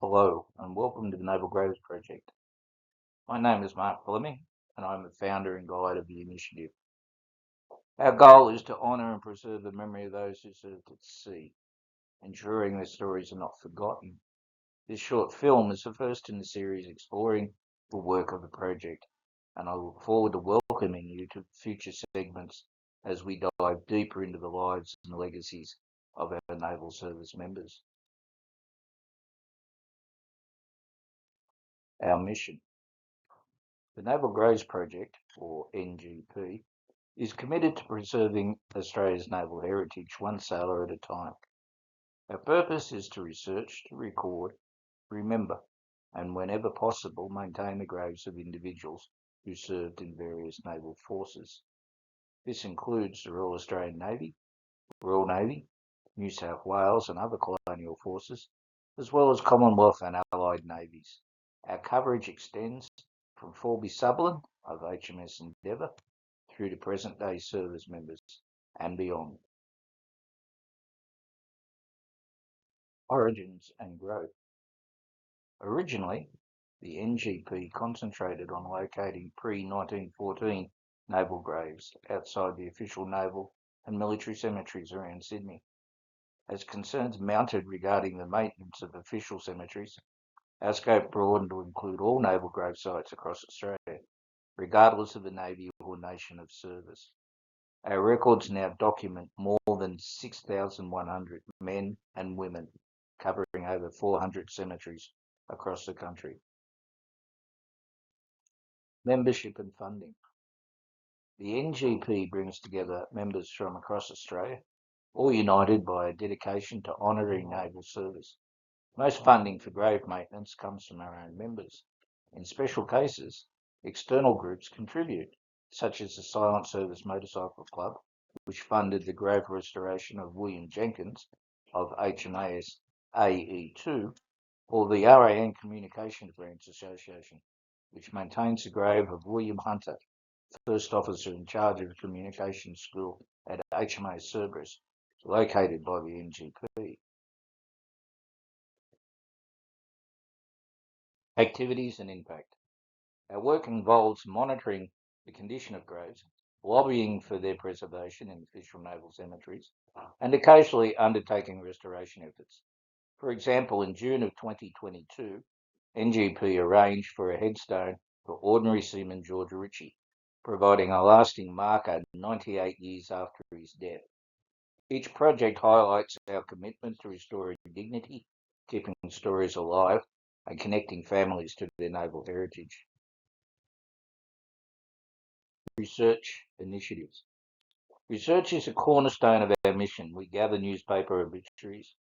Hello and welcome to the Naval Graves Project. My name is Mark Fleming and I'm the founder and guide of the initiative. Our goal is to honour and preserve the memory of those who served at sea, ensuring their stories are not forgotten. This short film is the first in the series exploring the work of the project, and I look forward to welcoming you to future segments as we dive deeper into the lives and legacies of our Naval Service members. Our mission. The Naval Graves Project, or NGP, is committed to preserving Australia's naval heritage one sailor at a time. Our purpose is to research, to record, remember, and whenever possible maintain the graves of individuals who served in various naval forces. This includes the Royal Australian Navy, Royal Navy, New South Wales and other colonial forces, as well as Commonwealth and Allied navies. Our coverage extends from Forby Sutherland of HMS Endeavour through to present-day service members and beyond. Origins and growth. Originally, the NGP concentrated on locating pre-1914 naval graves outside the official naval and military cemeteries around Sydney. As concerns mounted regarding the maintenance of official cemeteries, our scope broadened to include all naval grave sites across Australia, regardless of the navy or nation of service. Our records now document more than 6,100 men and women, covering over 400 cemeteries across the country. Membership and funding. The NGP brings together members from across Australia, all united by a dedication to honouring naval service. Most funding for grave maintenance comes from our own members. In special cases, external groups contribute, such as the Silent Service Motorcycle Club, which funded the grave restoration of William Jenkins of HMAS AE2, or the RAN Communications Branch Association, which maintains the grave of William Hunter, first officer in charge of the Communications School at HMAS Cerberus, located by the NGP. Activities and impact. Our work involves monitoring the condition of graves, lobbying for their preservation in official naval cemeteries, and occasionally undertaking restoration efforts. For example, in June of 2022, NGP arranged for a headstone for Ordinary Seaman George Ritchie, providing a lasting marker 98 years after his death. Each project highlights our commitment to restoring dignity, keeping stories alive, and connecting families to their naval heritage. Research initiatives. Research is a cornerstone of our mission. We gather newspaper obituaries,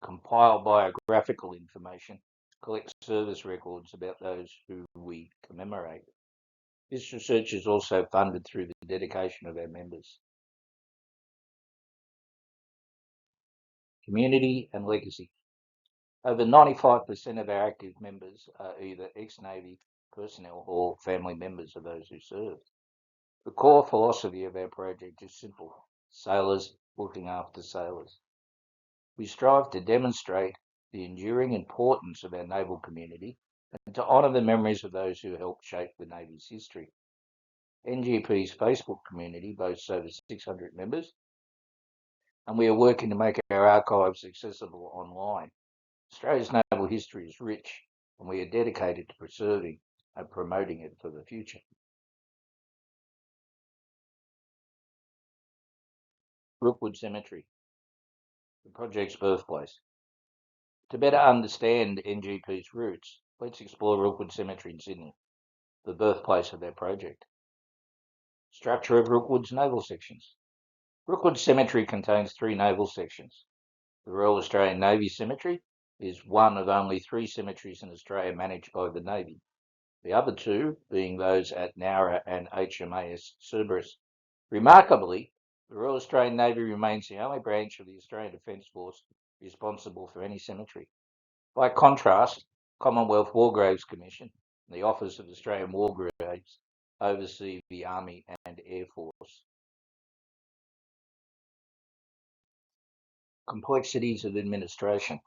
compile biographical information, collect service records about those who we commemorate. This research is also funded through the dedication of our members. Community and legacy. Over 95% of our active members are either ex-Navy personnel or family members of those who served. The core philosophy of our project is simple: sailors looking after sailors. We strive to demonstrate the enduring importance of our naval community and to honour the memories of those who helped shape the Navy's history. NGP's Facebook community boasts over 600 members, and we are working to make our archives accessible online. Australia's naval history is rich, and we are dedicated to preserving and promoting it for the future. Rookwood Cemetery, the project's birthplace. To better understand NGP's roots, let's explore Rookwood Cemetery in Sydney, the birthplace of their project. Structure of Rookwood's naval sections. Rookwood Cemetery contains 3 naval sections. The Royal Australian Navy Cemetery is one of only 3 cemeteries in Australia managed by the Navy, the other 2 being those at Nowra and HMAS Cerberus. Remarkably, the Royal Australian Navy remains the only branch of the Australian Defence Force responsible for any cemetery. By contrast, Commonwealth War Graves Commission and the Office of Australian War Graves oversee the Army and Air Force. Complexities of administration.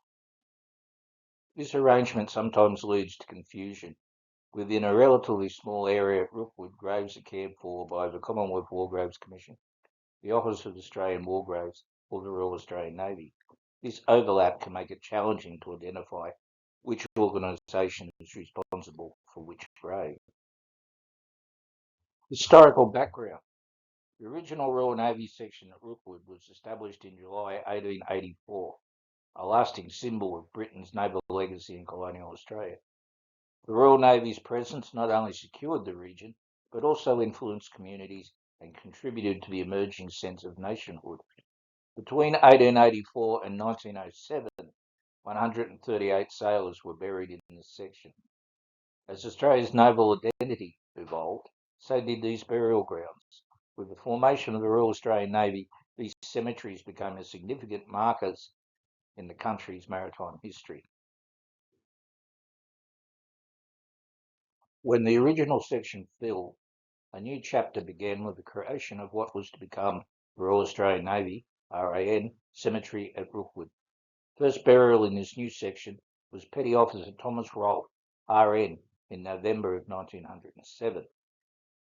This arrangement sometimes leads to confusion. Within a relatively small area at Rookwood, graves are cared for by the Commonwealth War Graves Commission, the Office of Australian War Graves, or the Royal Australian Navy. This overlap can make it challenging to identify which organisation is responsible for which grave. Historical background. The original Royal Navy section at Rookwood was established in July 1884, a lasting symbol of Britain's naval legacy in colonial Australia. The Royal Navy's presence not only secured the region, but also influenced communities and contributed to the emerging sense of nationhood. Between 1884 and 1907, 138 sailors were buried in this section. As Australia's naval identity evolved, so did these burial grounds. With the formation of the Royal Australian Navy, these cemeteries became significant markers in the country's maritime history. When the original section filled, a new chapter began with the creation of what was to become the Royal Australian Navy (RAN) Cemetery at Rookwood. First burial in this new section was Petty Officer Thomas Rolfe, RN, in November of 1907.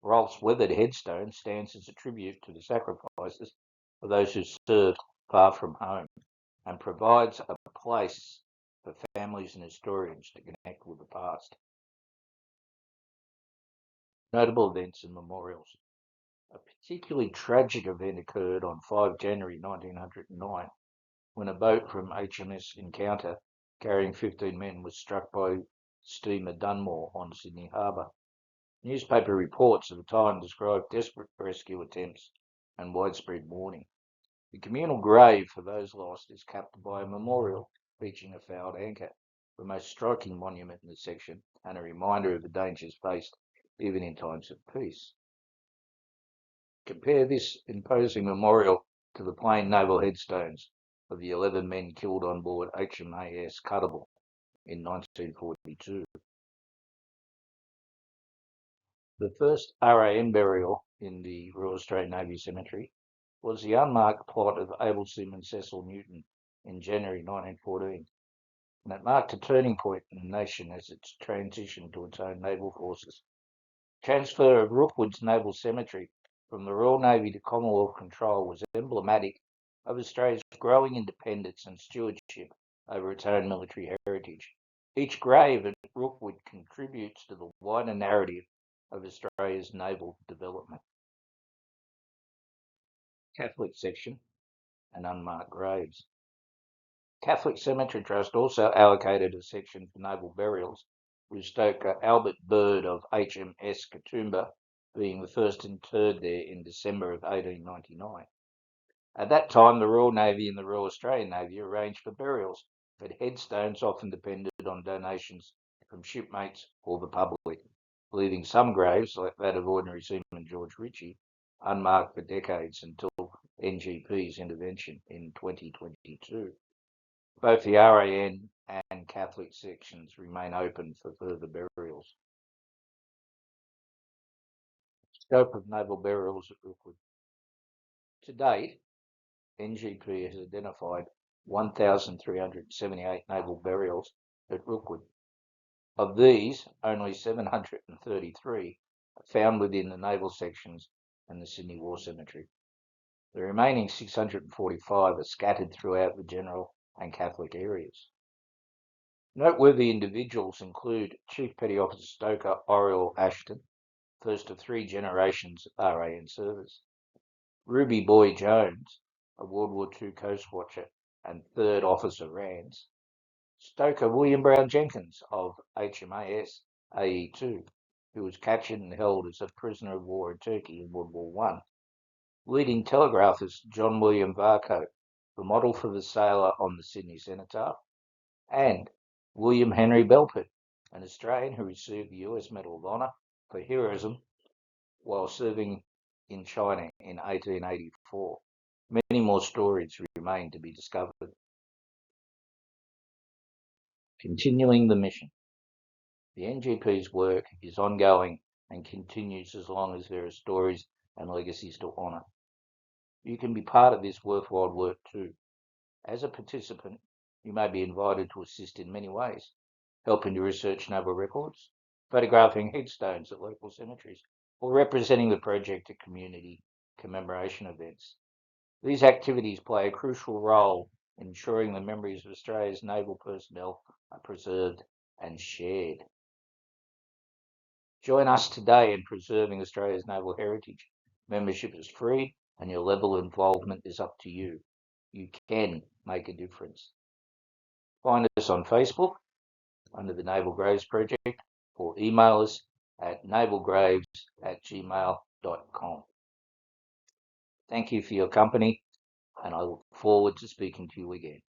Rolfe's weathered headstone stands as a tribute to the sacrifices of those who served far from home and provides a place for families and historians to connect with the past. Notable events and memorials. A particularly tragic event occurred on 5 January 1909 when a boat from HMS Encounter carrying 15 men was struck by steamer Dunmore on Sydney Harbour. Newspaper reports of the time described desperate rescue attempts and widespread mourning. The communal grave for those lost is capped by a memorial featuring a fouled anchor, the most striking monument in the section and a reminder of the dangers faced even in times of peace. Compare this imposing memorial to the plain naval headstones of the 11 men killed on board HMAS Cuttable in 1942. The first RAN burial in the Royal Australian Navy Cemetery was the unmarked plot of able seaman Cecil Newton in January 1914, and it marked a turning point in the nation as it transitioned to its own naval forces. Transfer of Rookwood's Naval Cemetery from the Royal Navy to Commonwealth control was emblematic of Australia's growing independence and stewardship over its own military heritage. Each grave at Rookwood contributes to the wider narrative of Australia's naval development. Catholic section and unmarked graves. Catholic Cemetery Trust also allocated a section for naval burials, with stoker Albert Bird of HMS Katoomba being the first interred there in December of 1899. At that time, the Royal Navy and the Royal Australian Navy arranged for burials, but headstones often depended on donations from shipmates or the public, leaving some graves, like that of Ordinary Seaman George Ritchie, unmarked for decades until NGP's intervention in 2022. Both the RAN and Catholic sections remain open for further burials. Scope of naval burials at Rookwood. To date, NGP has identified 1,378 naval burials at Rookwood. Of these, only 733 are found within the naval sections and the Sydney War Cemetery. The remaining 645 are scattered throughout the general and Catholic areas. Noteworthy individuals include Chief Petty Officer Stoker Oriel Ashton, first of 3 generations of RAN service; Ruby Boy Jones, a World War II Coast Watcher and 3rd Officer Rands; Stoker William Brown Jenkins of HMAS AE2, who was captured and held as a prisoner of war in Turkey in World War I; leading telegraphist John William Varcoe, the model for the sailor on the Sydney Cenotaph; and William Henry Belpert, an Australian who received the US Medal of Honor for heroism while serving in China in 1884. Many more stories remain to be discovered. Continuing the mission. The NGP's work is ongoing and continues as long as there are stories and legacies to honour. You can be part of this worthwhile work too. As a participant, you may be invited to assist in many ways. helping to research naval records, photographing headstones at local cemeteries, or representing the project at community commemoration events. These activities play a crucial role in ensuring the memories of Australia's naval personnel are preserved and shared. Join us today in preserving Australia's naval heritage. Membership is free and your level of involvement is up to you. You can make a difference. Find us on Facebook under the Naval Graves Project or email us at navalgraves@gmail.com. Thank you for your company and I look forward to speaking to you again.